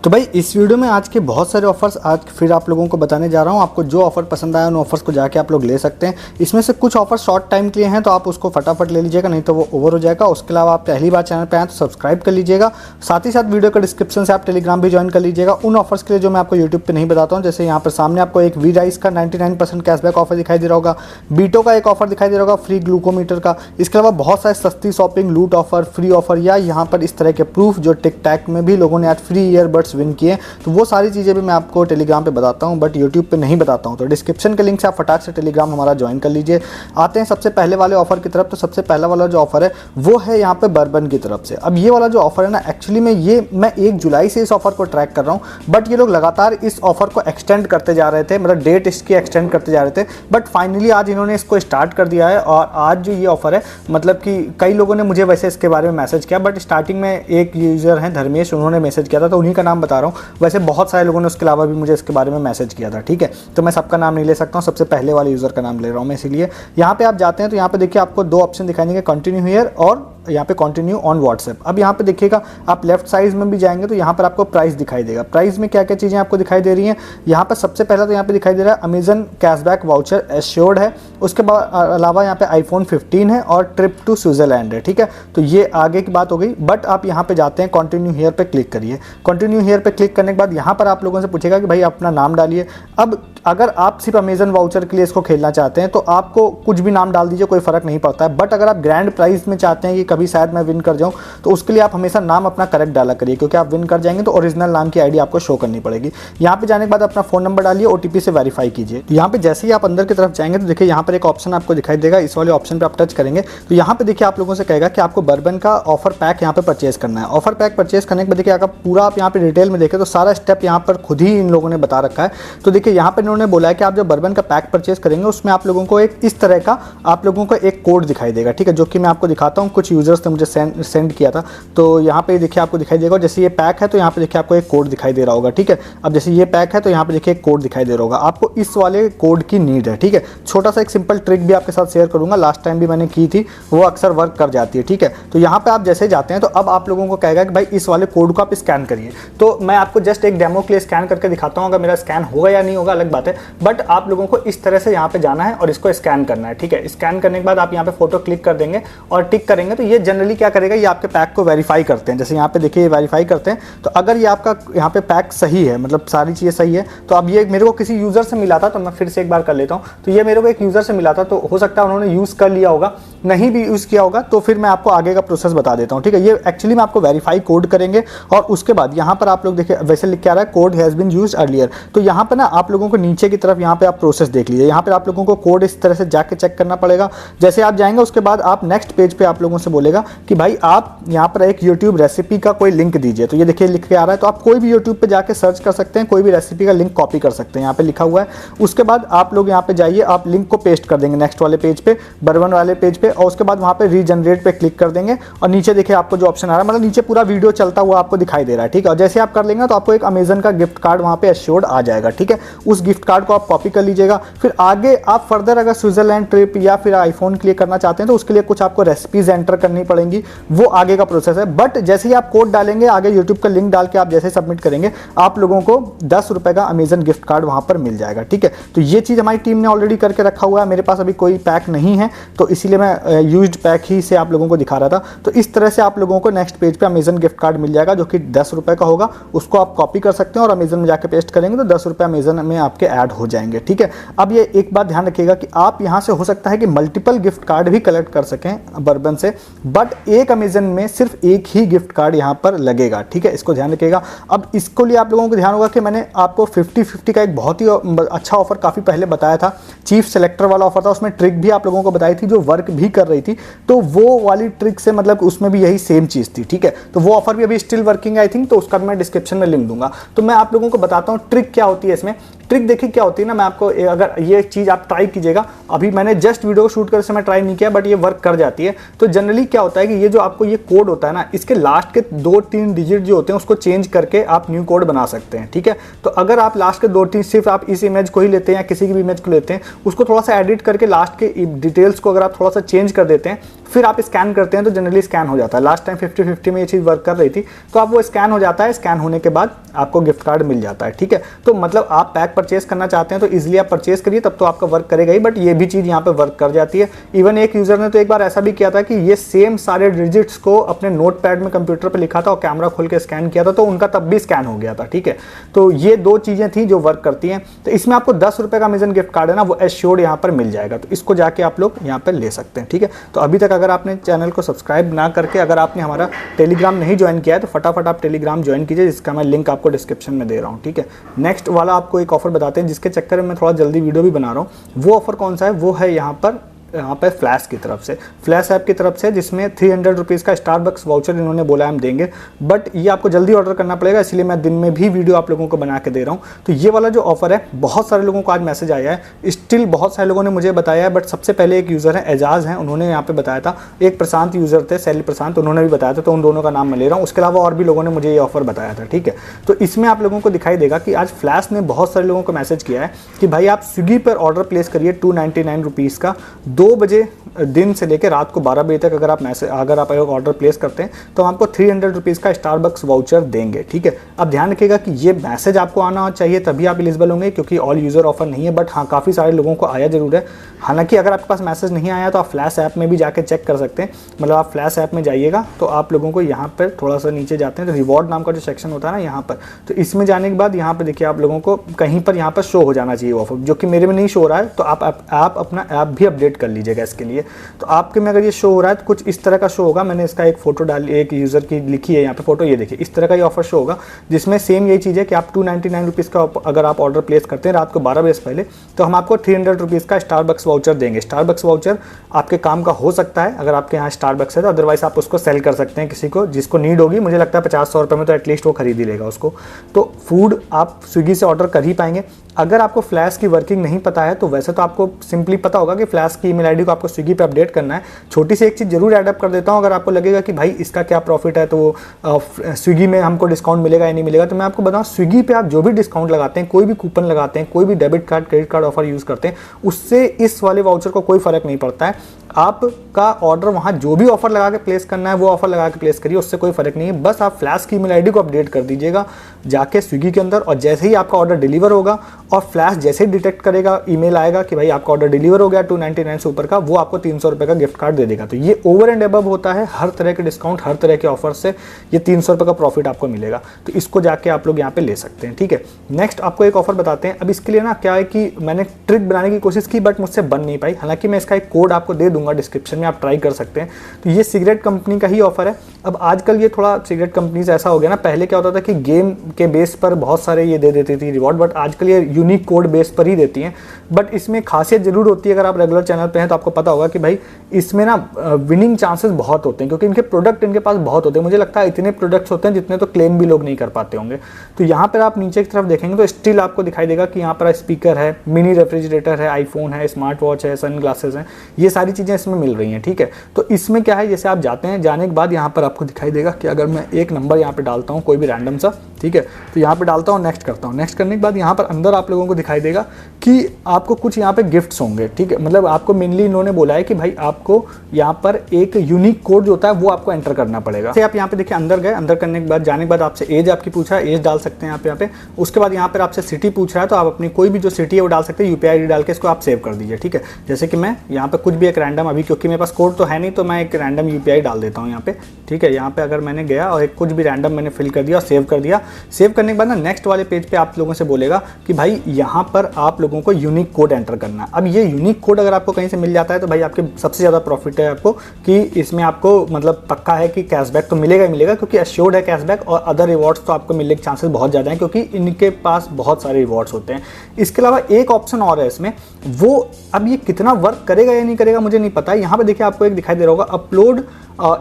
तो भाई इस वीडियो में आज के बहुत सारे ऑफर्स आज फिर आप लोगों को बताने जा रहा हूं। आपको जो ऑफर पसंद आया उन ऑफर्स को जाके आप लोग ले सकते हैं। इसमें से कुछ ऑफर शॉर्ट टाइम के लिए हैं तो आप उसको फटाफट ले लीजिएगा, नहीं तो वो ओवर हो जाएगा। उसके अलावा आप पहली बार चैनल पर आए तो सब्सक्राइब कर लीजिएगा। साथ ही साथ वीडियो का डिस्क्रिप्शन से आप टेलीग्राम भी ज्वाइन कर लीजिएगा उन ऑफर्स के लिए जो मैं आपको यूट्यूब पर नहीं बताता हूँ। जैसे यहाँ पर सामने आपको एक वी राइस का 99% कैशबैक ऑफर दिखाई दे रहा होगा, बीटो का एक ऑफर दिखाई दे रहा होगा फ्री ग्लूकोमीटर का। इसके अलावा बहुत सारे सस्ती शॉपिंग, लूट ऑफर, फ्री ऑफर या यहाँ पर इस तरह के प्रूफ जो टिक टैक में भी लोगों ने आज फ्री ईयरबड्स विन किए, तो वो सारी चीज़ें भी मैं आपको टेलीग्राम पे बताता हूँ बट यूट्यूब पे नहीं बताता हूँ। तो डिस्क्रिप्शन के लिंक से आप फटाक से टेलीग्राम हमारा ज्वाइन कर लीजिए। आते हैं सबसे पहले वाले ऑफर की तरफ। तो सबसे पहला वाला जो ऑफर है वो है यहाँ पे बर्बन की तरफ से। अब ये वाला जो ऑफर है ना, एक्चुअली में ये मैं 1 जुलाई से इस ऑफर को ट्रैक कर रहा हूँ बट ये लोग लगातार इस ऑफर को एक्सटेंड करते जा रहे थे, मतलब डेट इसकी एक्सटेंड करते जा रहे थे। बट फाइनली आज इन्होंने इसको स्टार्ट कर दिया है और आज जो ये ऑफर है, मतलब कि कई लोगों ने मुझे वैसे इसके बारे में मैसेज किया बट स्टार्टिंग में एक यूज़र हैं धर्मेश, उन्होंने मैसेज किया था तो उन्हीं का नाम बता रहा हूँ। वैसे बहुत सारे लोगों ने उसके अलावा भी मुझे इसके बारे में मैसेज किया था, ठीक है। तो मैं सबका नाम नहीं ले सकता हूँ, सबसे पहले वाले यूज़र का नाम ले रहा हूँ मैं। इसीलिए यहाँ पे आप जाते हैं तो यहाँ पे देखिए आपको 2 ऑप्शन दिखाई देंगे, कंटिन्यू हियर और यहाँ पे कंटिन्यू ऑन व्हाट्सएप। अब यहाँ पे देखिएगा आप लेफ्ट साइड में भी जाएंगे तो यहाँ पर आपको प्राइस दिखाई देगा। प्राइस में क्या क्या चीज़ें आपको दिखाई दे रही हैं, यहाँ पर सबसे पहला तो यहाँ पे दिखाई दे रहा है अमेजन कैशबैक वाउचर एश्योर्ड है। उसके अलावा यहाँ पे आईफोन 15 है और ट्रिप टू स्विट्जरलैंड है, ठीक है। तो ये आगे की बात हो गई। बट आप यहाँ पे जाते हैं कंटिन्यू हियर पे क्लिक करिए। कंटिन्यू हियर पे क्लिक करने के बाद यहाँ पर आप लोगों से पूछेगा कि भाई अपना नाम डालिए। अब अगर आप सिर्फ अमेजन वाउचर के लिए इसको खेलना चाहते हैं तो आपको कुछ भी नाम डाल दीजिए, कोई फ़र्क नहीं पड़ता है। बट अगर आप ग्रैंड प्राइज में चाहते हैं कि कभी शायद मैं विन कर जाऊं तो उसके लिए आप हमेशा नाम अपना करेक्ट डाला करिए, क्योंकि आप विन कर जाएंगे तो ओरिजिनल नाम की आईडी आपको शो करनी पड़ेगी। यहाँ पे जाने के बाद अपना फ़ोन नंबर डालिए, ओटीपी से वेरीफाई कीजिए। तो यहाँ पे जैसे ही आप अंदर की तरफ जाएंगे तो देखिए यहाँ पर एक ऑप्शन आपको दिखाई देगा। इस वाले ऑप्शन पर आप टच करेंगे तो यहाँ पे देखिए आप लोगों से कहेगा कि आपको बर्बन का ऑफर पैक यहाँ पे परचेज करना है। ऑफर पैक परचेज करने के बाद देखिए अगर पूरा आप यहाँ पे डिटेल में देखें तो सारा स्टेप यहाँ पर खुद ही इन लोगों ने बता रखा है। तो देखिए यहाँ पर इन्होंने बोला है कि आप जब बर्बन का पैक परचेज करेंगे उसमें आप लोगों को एक इस तरह का आप लोगों को एक कोड दिखाई देगा, ठीक है, जो कि मैं आपको दिखाता हूँ। कुछ यूजर्स ने मुझे सेंड किया था तो यहाँ पे देखिए आपको दिखाई देगा। जैसे ये पैक है तो यहाँ पे देखिए आपको एक कोड दिखाई दे रहा होगा, ठीक है। अब जैसे ये पैक है तो यहाँ पे देखिए एक कोड दिखाई दे रहा होगा। आपको इस वाले कोड की नीड है, ठीक है। छोटा सा एक सिंपल ट्रिक भी आपके साथ शेयर करूंगा, लास्ट टाइम भी मैंने की थी, वो अक्सर वर्क कर जाती है, ठीक है। तो यहाँ पे आप जैसे जाते हैं तो अब आप लोगों को कहेगा कि भाई इस वाले कोड को आप स्कैन करिए। तो मैं आपको जस्ट एक डेमो के लिए स्कैन करके दिखाता हूँ। अगर मेरा स्कैन होगा या नहीं होगा अलग बात है, बट आप लोगों को इस तरह से यहाँ पे जाना है और इसको स्कैन करना है, ठीक है। स्कैन करने के बाद आप यहाँ पे फोटो क्लिक कर देंगे और टिक करेंगे तो ये जनरली क्या करेगा, ये आपके पैक को वेरीफाई करते हैं। जैसे यहाँ पे देखिए ये वेरीफाई करते हैं तो अगर ये आपका यहाँ पे पैक सही है, मतलब सारी चीज़ें सही है, तो अब ये मेरे को किसी यूज़र से मिला था तो मैं फिर से एक बार कर लेता हूँ। तो ये मेरे को एक यूज़र से मिला था तो हो सकता है उन्होंने यूज़ कर लिया होगा, नहीं भी यूज़ किया होगा तो फिर मैं आपको आगे का प्रोसेस बता देता हूँ, ठीक है। ये एक्चुअली में आपको वेरीफाई कोड करेंगे और उसके बाद यहाँ पर आप लोग देखिए वैसे लिख के आ रहा है code has been used earlier. तो यहाँ पर ना आप लोगों को नीचे की तरफ यहाँ पे आप प्रोसेस देख लीजिए। यहाँ पर आप लोगों को कोड इस तरह से जाके चेक करना पड़ेगा। जैसे आप जाएंगे उसके बाद आप नेक्स्ट पेज पे आप लोगों से बोलेगा कि भाई आप यहाँ पर एक यूट्यूब रेसिपी का कोई लिंक दीजिए। तो ये देखिए लिख के आ रहा है, तो आप कोई भी यूट्यूब पे जाके सर्च कर सकते हैं, कोई भी रेसिपी का लिंक कॉपी कर सकते हैं, यहाँ पे लिखा हुआ है। उसके बाद आप लोग यहाँ पे जाइए, आप लिंक को पेस्ट कर देंगे नेक्स्ट वाले पेज पे, बर्बन वाले पेज पे, और उसके बाद वहाँ पे रीजनरेट पे क्लिक कर देंगे और नीचे देखिए आपको जो ऑप्शन आ रहा है, मतलब नीचे पूरा वीडियो चलता हुआ आपको दिखाई दे रहा है, ठीक है। और जैसे आप कर लेंगे तो आपको एक अमेजन का गिफ्ट कार्ड वहाँ पे एश्योर्ड आ जाएगा, ठीक है। उस गिफ्ट कार्ड को आप कॉपी कर लीजिएगा। फिर आगे आप फर्दर अगर स्विट्जरलैंड ट्रिप या फिर आईफोन के लिए करना चाहते हैं तो उसके लिए कुछ आपको रेसिपीज एंटर करनी पड़ेंगी, वो आगे का प्रोसेस है। बट जैसे ही आप कोड डालेंगे आगे यूट्यूब का लिंक डाल के आप जैसे सबमिट करेंगे आप लोगों को 10 रुपए का अमेजन गिफ्ट कार्ड वहां पर मिल जाएगा, ठीक है। तो ये चीज़ हमारी टीम ने ऑलरेडी करके रखा हुआ है। मेरे पास अभी कोई पैक नहीं है तो इसीलिए मैं यूज्ड पैक ही से आप लोगों को दिखा रहा था। तो इस तरह से आप लोगों को नेक्स्ट पेज पे अमेजन गिफ्ट कार्ड मिल जाएगा जो कि 10 रुपए का होगा। उसको आप कॉपी कर सकते हैं और अमेजन में जाके पेस्ट करेंगे तो 10 रुपये अमेजन में आपके ऐड हो जाएंगे, ठीक है। अब ये एक बात ध्यान रखिएगा कि आप यहाँ से हो सकता है कि मल्टीपल गिफ्ट कार्ड भी कलेक्ट कर सकें बर्बन से, बट एक अमेजन में सिर्फ एक ही गिफ्ट कार्ड यहाँ पर लगेगा, ठीक है। इसको ध्यान रखिएगा। अब इसको लिए आप लोगों को ध्यान होगा कि मैंने आपको 50-50 का एक बहुत ही अच्छा ऑफर काफ़ी पहले बताया था, चीफ सेलेक्टर वाला ऑफर था। उसमें ट्रिक भी आप लोगों को बताई थी जो वर्क भी कर रही थी। तो वो वाली ट्रिक से मतलब उसमें भी यही सेम चीज़ थी, ठीक है। तो वो ऑफर भी अभी स्टिल वर्किंग आई थिंक, तो उसका मैं डिस्क्रिप्शन में लिंक दूंगा। तो मैं आप लोगों को बताता हूँ ट्रिक क्या होती है इसमें। ट्रिक देखिए क्या होती है ना, मैं आपको अगर ये चीज़ आप ट्राई कीजिएगा, अभी मैंने जस्ट वीडियो को शूट करते समय ट्राई नहीं किया बट ये वर्क कर जाती है। तो जनरली क्या होता है कि ये जो आपको ये कोड होता है ना, इसके लास्ट के 2-3 डिजिट जो होते हैं उसको चेंज करके आप न्यू कोड बना सकते हैं, ठीक है। तो अगर आप लास्ट के 2-3 सिर्फ आप इस इमेज को ही लेते हैं या किसी की भी इमेज को लेते हैं, उसको थोड़ा सा एडिट करके लास्ट के डिटेल्स को अगर आप थोड़ा सा चेंज कर देते हैं फिर आप स्कैन करते हैं तो जनरली स्कैन हो जाता है। लास्ट टाइम 50-50 में ये चीज़ वर्क कर रही थी, तो आप वो स्कैन हो जाता है, स्कैन होने के बाद आपको गिफ्ट कार्ड मिल जाता है, ठीक है। तो मतलब आप पैक परचेस करना चाहते हैं तो इजीली आप परचेस करिए, तब तो आपका वर्क करेगा ही, बट ये भी चीज़ यहाँ पे वर्क कर जाती है। इवन एक यूज़र ने तो एक बार ऐसा भी किया था कि ये सेम सारे डिजिट्स को अपने नोट पैड में कंप्यूटर पर लिखा था और कैमरा खोल के स्कैन किया था, तो उनका तब भी स्कैन हो गया था, ठीक है। तो ये दो चीज़ें थी जो वर्क करती हैं। तो इसमें आपको 10 रुपये का अमेज़न गिफ्ट कार्ड है ना, वो एश्योर्ड यहाँ पर मिल जाएगा, तो इसको जाके आप लोग यहाँ पर ले सकते हैं, ठीक है। तो अभी तक अगर आपने चैनल को सब्सक्राइब ना करके अगर आपने हमारा टेलीग्राम नहीं ज्वाइन किया है तो फटाफट आप टेलीग्राम ज्वाइन कीजिए, जिसका मैं लिंक आपको डिस्क्रिप्शन में दे रहा हूँ, ठीक है। नेक्स्ट वाला आपको एक ऑफर बताते हैं, जिसके चक्कर में मैं थोड़ा जल्दी वीडियो भी बना रहा हूँ। वो ऑफर कौन सा है, वो है यहाँ पर फ्लैश की तरफ से, फ्लैश ऐप की तरफ से, जिसमें 300 रुपीज़ का स्टारबक्स वाउचर इन्होंने बोला हम देंगे, बट ये आपको जल्दी ऑर्डर करना पड़ेगा, इसलिए मैं दिन में भी वीडियो आप लोगों को बना के दे रहा हूँ। तो ये वाला जो ऑफर है, बहुत सारे लोगों को आज मैसेज आया है, स्टिल बहुत सारे लोगों ने मुझे बताया है, बट सबसे पहले एक यूज़र है एजाज हैं, उन्होंने यहाँ पे बताया था। एक प्रशांत यूज़र थे, सैली प्रशांत, उन्होंने भी बताया था, तो उन दोनों का नाम मैं ले रहा हूँ। उसके अलावा और भी लोगों ने मुझे ये ऑफर बताया था, ठीक है। तो इसमें आप लोगों को दिखाई देगा कि आज फ्लैश ने बहुत सारे लोगों को मैसेज किया है कि भाई आप स्विगी पर ऑर्डर प्लेस करिए 299 रुपीज़ का, 2 बजे दिन से लेकर रात को 12 बजे तक अगर आप ऑर्डर प्लेस करते हैं तो हम आपको 300 रुपीज़ का स्टारबक्स वाउचर देंगे, ठीक है। अब ध्यान रखिएगा कि ये मैसेज आपको आना चाहिए तभी आप एलिजिबल होंगे, क्योंकि ऑल यूज़र ऑफर नहीं है, बट हाँ काफ़ी सारे लोगों को आया जरूर है। हालांकि अगर आपके पास मैसेज नहीं आया तो आप फ्लैश ऐप में भी जाके चेक कर सकते हैं, मतलब आप फ्लैश ऐप में जाइएगा तो आप लोगों को यहाँ पर थोड़ा सा नीचे जाते हैं तो रिवॉर्ड नाम का जो सेक्शन होता है ना यहाँ पर, तो इसमें जाने के बाद यहाँ पर देखिए आप लोगों को कहीं पर यहाँ पर शो हो जाना चाहिए ऑफर, जो कि मेरे में नहीं शो हो रहा है, तो आप अपना ऐप भी अपडेट कर लीजिएगा इसके लिए। तो आपके में अगर ये शो हो रहा है तो कुछ इस तरह का शो होगा, मैंने इसका एक फोटो डाली, एक यूज़र की लिखी है यहाँ पे फोटो, ये देखिए इस तरह का ये ऑफर शो होगा, जिसमें सेम यही चीज़ है कि आप 299 रुपीज़ का अगर आप ऑर्डर प्लेस करते हैं रात को 12 बजे से पहले, तो हम आपको 300 रुपीज़ का स्टारबक्स वाउचर देंगे। स्टारबक्स वाउचर आपके काम का हो सकता है अगर आपके यहाँ स्टारबक्स है, तो अदरवाइज आप उसको सेल कर सकते हैं किसी को जिसको नीड होगी। मुझे लगता है 50-100 रुपये में तो एटलीस्ट वो खरीद ही लेगा उसको। तो फूड आप स्विगी से ऑर्डर कर ही पाएंगे। अगर आपको फ्लैश की वर्किंग नहीं पता है तो वैसे तो आपको सिंपली पता होगा कि फ्लैश की ईमेल आईडी को आपको स्विगी पे अपडेट करना है। छोटी सी एक चीज़ जरूर ऐड अप कर देता हूँ, अगर आपको लगेगा कि भाई इसका क्या प्रॉफिट है तो स्विगी में हमको डिस्काउंट मिलेगा या नहीं मिलेगा, तो मैं आपको बताऊँ स्विगी पे आप जो भी डिस्काउंट लगाते हैं, कोई भी कूपन लगाते हैं, कोई भी debit card credit card offer use करते हैं, उससे इस वाले वाउचर को कोई फर्क नहीं पड़ता है। आपका ऑर्डर वहाँ जो भी ऑफर लगा के प्लेस करना है वो ऑफर लगा के प्लेस करिए, उससे कोई फर्क नहीं है। बस आप फ्लैश की ईमेल आईडी को अपडेट कर दीजिएगा जाके स्विगी के अंदर, और जैसे ही आपका ऑर्डर डिलीवर होगा और फ्लैश जैसे ही डिटेक्ट करेगा, ईमेल आएगा कि भाई आपका ऑर्डर डिलीवर हो गया 299 से ऊपर का, वो आपको 300 रुपये का गिफ्ट कार्ड दे देगा। तो ये ओवर एंड अबव होता है, हर तरह के डिस्काउंट, हर तरह के ऑफर से ये 300 रुपये का प्रॉफिट आपको मिलेगा। तो इसको जाके आप लोग यहाँ पे ले सकते हैं, ठीक है। नेक्स्ट आपको एक ऑफर बताते हैं। अब इसके लिए ना क्या है कि मैंने ट्रिक बनाने की कोशिश की बट मुझसे बन नहीं पाई, हालांकि मैं इसका एक कोड आपको दे दूंगा डिस्क्रिप्शन में, आप ट्राई कर सकते हैं। तो ये सिगरेट कंपनी का ही ऑफर है। अब आजकल ये थोड़ा सिगरेट कंपनीज ऐसा हो गया ना, पहले क्या होता था कि गेम के बेस पर बहुत सारे ये दे देती थी रिवॉर्ड, बट आजकल ये यूनिक कोड बेस पर ही देती हैं। बट इसमें खासियत जरूर होती है, अगर आप रेगुलर चैनल पे हैं तो आपको पता होगा कि भाई इसमें ना विनिंग चांसेस बहुत होते हैं, क्योंकि इनके प्रोडक्ट इनके पास बहुत होते हैं। मुझे लगता है इतने प्रोडक्ट्स होते हैं जितने तो क्लेम भी लोग नहीं कर पाते होंगे। तो यहाँ पर आप नीचे की तरफ देखेंगे तो स्टिल आपको दिखाई देगा कि यहाँ पर स्पीकर है, मिनी रेफ्रिजरेटर है, आईफोन है, स्मार्ट वॉच है, सन ग्लासेस हैं, ये सारी चीज़ें इसमें मिल रही हैं, ठीक है। तो इसमें क्या है, जैसे आप जाते हैं, जाने के बाद यहाँ पर आपको दिखाई देगा कि अगर मैं एक नंबर यहाँ पे डालता हूँ कोई भी रैंडम सा, ठीक है, तो यहाँ पे डालता हूँ, नेक्स्ट करता हूँ। नेक्स्ट करने के बाद यहाँ पर अंदर आप लोगों को दिखाई देगा कि आपको कुछ यहाँ पे गिफ्ट्स होंगे, ठीक है। मतलब आपको मेनली इन्होंने बोला है कि भाई आपको यहाँ पर एक यूनिक कोड जो होता है वो आपको एंटर करना पड़ेगा। जैसे आप यहाँ पे देखिए अंदर गए, अंदर करने के बाद जाने के बाद आपसे एज आपकी पूछा है, एज डाल सकते हैं आप यहाँ पे। उसके बाद यहाँ पर आपसे सिटी पूछ रहा है, तो आप अपनी कोई भी जो सिटी है वो डाल सकते हैं, यूपीआई आईडी डाल के इसको आप सेव कर दीजिए, ठीक है। जैसे कि मैं यहाँ पे कुछ भी एक रैंडम, अभी क्योंकि मेरे पास कोड तो है नहीं तो मैं एक रैंडम यूपीआई डाल देता हूँ यहाँ पे, ठीक है। यहाँ पे अगर मैंने गया और एक कुछ भी रैंडम मैंने फिल कर दिया और सेव कर दिया। सेव करने के बाद ना नेक्स्ट वाले पेज पे आप लोगों से बोलेगा कि भाई यहाँ पर आप लोगों को यूनिक कोड एंटर करना है। अब ये यूनिक कोड अगर आपको कहीं से मिल जाता है तो भाई आपके सबसे ज़्यादा प्रॉफिट है आपको, कि इसमें आपको मतलब पक्का है कि कैशबैक तो मिलेगा ही मिलेगा, क्योंकि एश्योर्ड है कैशबैक, और अदर रिवॉर्ड्स तो आपको मिलने के चांसेस बहुत ज़्यादा हैं, क्योंकि इनके पास बहुत सारे रिवॉर्ड्स होते हैं। इसके अलावा एक ऑप्शन और है इसमें, वो अब ये कितना वर्क करेगा या नहीं करेगा मुझे नहीं पता है। यहाँ पे देखिए आपको एक दिखाई दे रहा होगा अपलोड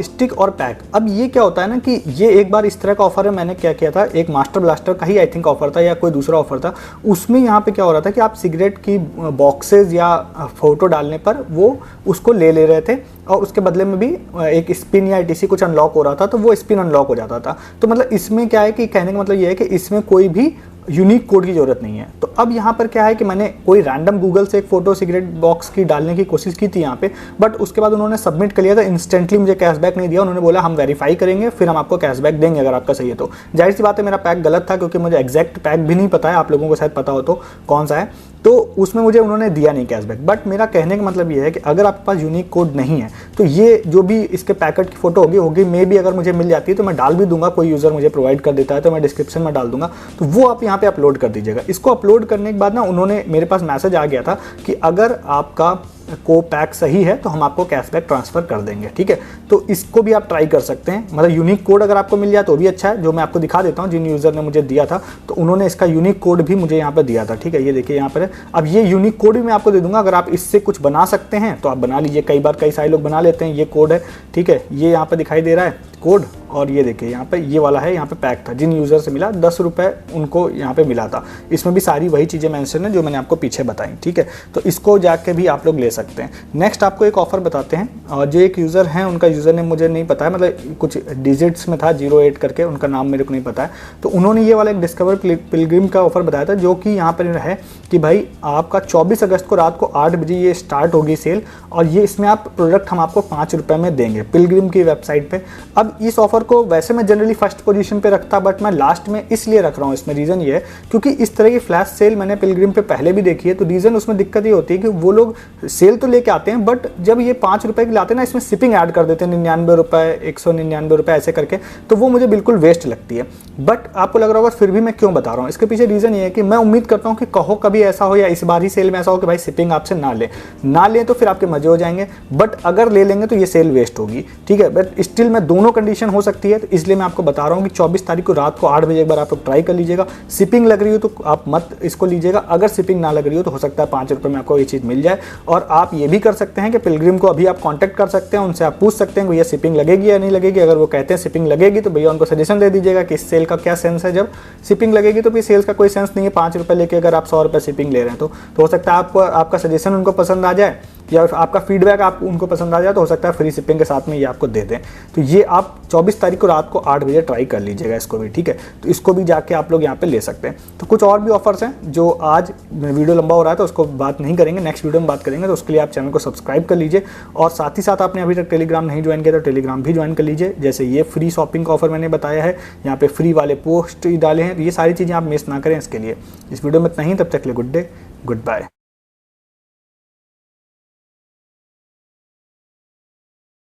स्टिक और पैक। अब ये क्या होता है ना कि ये एक बार इस तरह का ऑफर है, मैंने क्या किया था, एक मास्टर ब्लास्टर का ही आई थिंक ऑफर था या कोई दूसरा ऑफर था, उसमें यहाँ पे क्या हो रहा था कि आप सिगरेट की बॉक्सेस या फोटो डालने पर वो उसको ले रहे थे, और उसके बदले में भी एक स्पिन या ईटीसी कुछ अनलॉक हो रहा था, तो वो स्पिन अनलॉक हो जाता था। तो मतलब इसमें क्या है कि कहने का मतलब ये है कि इसमें कोई भी यूनिक कोड की ज़रूरत नहीं है। तो अब यहाँ पर क्या है कि मैंने कोई रैंडम गूगल से एक फ़ोटो सिगरेट बॉक्स की डालने की कोशिश की थी यहाँ पे, बट उसके बाद उन्होंने सबमिट कर लिया था, इंस्टेंटली मुझे कैशबैक नहीं दिया। उन्होंने बोला हम वेरीफाई करेंगे फिर हम आपको कैशबैक देंगे अगर आपका सही है तो। जाहिर सी बात है मेरा पैक गलत था, क्योंकि मुझे एग्जैक्ट पैक भी नहीं पता है, आप लोगों को शायद पता हो तो कौन सा है, तो उसमें मुझे उन्होंने दिया नहीं कैशबैक। बट मेरा कहने का मतलब ये है कि अगर आपके पास यूनिक कोड नहीं है तो ये जो भी इसके पैकेट की फ़ोटो होगी मे भी अगर मुझे मिल जाती है तो मैं डाल भी दूंगा, कोई यूज़र मुझे प्रोवाइड कर देता है तो मैं डिस्क्रिप्शन में डाल दूंगा, तो वो आप यहाँ पे अपलोड कर दीजिएगा। इसको अपलोड करने के बाद ना उन्होंने मेरे पास मैसेज आ गया था कि अगर आपका को पैक सही है तो हम आपको कैशबैक ट्रांसफ़र कर देंगे, ठीक है। तो इसको भी आप ट्राई कर सकते हैं, मतलब यूनिक कोड अगर आपको मिल जाए तो भी अच्छा है। जो मैं आपको दिखा देता हूँ, जिन यूज़र ने मुझे दिया था तो उन्होंने इसका यूनिक कोड भी मुझे यहाँ पर दिया था, ठीक है। ये देखिए यहाँ पर है। अब ये यूनिक कोड भी मैं आपको दे दूँगा, अगर आप इससे कुछ बना सकते हैं तो आप बना लीजिए। कई सारे लोग बना लेते हैं। ये कोड है, ठीक है, ये यहाँ पर दिखाई दे रहा है कोड, और ये देखिए यहाँ पे ये वाला है, यहाँ पे पैक था, जिन यूज़र से मिला 10 रुपये उनको यहाँ पे मिला था। इसमें भी सारी वही चीज़ें मेंशन है जो मैंने आपको पीछे बताई, ठीक है। तो इसको जाके भी आप लोग ले सकते हैं। नेक्स्ट आपको एक ऑफ़र बताते हैं, और जो एक यूज़र हैं उनका यूज़र नेम मुझे नहीं पता है, मतलब कुछ डिजिट्स में था 08 करके, उनका नाम मेरे को नहीं पता है। तो उन्होंने ये वाला एक डिस्कवर पिलग्रिम का ऑफ़र बताया था, जो कि यहाँ पर है कि भाई आपका 24 अगस्त को रात को 8 बजे ये स्टार्ट होगी सेल, और ये इसमें आप प्रोडक्ट हम आपको 5 रुपये में देंगे पिलग्रिम की वेबसाइट पर। अब इस ऑफर को वैसे मैं जनरली फर्स्ट पोजीशन पे रखता, बट मैं लास्ट में इसलिए रख रहा हूँ। इसमें रीज़न ये है क्योंकि इस तरह की फ्लैश सेल मैंने पिलग्रिम पे पहले भी देखी है। तो रीज़न उसमें दिक्कत ये होती है कि वो लोग सेल तो लेके आते हैं, बट जब ये 5 रुपये की लाते हैं ना, इसमें शिपिंग ऐड कर देते हैं 99 रुपये, 199 रुपये ऐसे करके, तो वो मुझे बिल्कुल वेस्ट लगती है। बट आपको लग रहा होगा फिर भी मैं क्यों बता रहा हूँ, इसके पीछे रीज़न ये है कि मैं उम्मीद करता हूँ कि कहो कभी ऐसा हो या इस बार ही सेल में ऐसा हो कि भाई शिपिंग आपसे ना लें तो फिर आपके मजे हो जाएंगे, बट अगर ले लेंगे तो ये सेल वेस्ट होगी, ठीक है। बट स्टिल मैं दोनों कंडीशन हो सकती है, तो इसलिए मैं आपको बता रहा हूँ कि 24 तारीख को रात को 8 बजे एक बार आप लोग ट्राई कर लीजिएगा। शिपिंग लग रही हो तो आप मत इसको लीजिएगा, अगर शिपिंग ना लग रही हो तो सकता है 5 रुपये में आपको ये चीज़ मिल जाए। और आप ये भी कर सकते हैं कि पिलग्रिम को अभी आप कांटेक्ट कर सकते हैं, उनसे आप पूछ सकते हैं भैया शिपिंग लगेगी या नहीं लगेगी। अगर वो कहते हैं शिपिंग लगेगी तो भैया उनको सजेशन दे दीजिएगा कि इस सेल का क्या सेंस है। जब शिपिंग लगेगी तो फिर सेल्स का कोई सेंस नहीं है, 5 रुपये लेके अगर आप 100 रुपये शिपिंग ले रहे हैं तो हो सकता है आपका सजेशन उनको पसंद आ जाए, या आपका फीडबैक आप उनको पसंद आ जाए, तो हो सकता है फ्री शिपिंग के साथ में ये आपको दे दें। तो ये आप 24 तारीख को रात को 8 बजे ट्राई कर लीजिएगा इसको भी, ठीक है। तो इसको भी जाके आप लोग यहाँ पे ले सकते हैं। तो कुछ और भी ऑफर्स हैं जो आज वीडियो लंबा हो रहा है तो उसको बात नहीं करेंगे, नेक्स्ट वीडियो में बात करेंगे। तो उसके लिए आप चैनल को सब्सक्राइब कर लीजिए, और साथ ही साथ आपने अभी तक टेलीग्राम नहीं ज्वाइन किया तो टेलीग्राम भी ज्वाइन कर लीजिए। जैसे ये फ्री शॉपिंग का ऑफर मैंने बताया है, यहाँ पे फ्री वाले पोस्ट डाले हैं, तो ये सारी चीज़ें आप मिस ना करें। इसके लिए इस वीडियो में इतना ही, तब तक के लिए गुड डे, गुड बाय।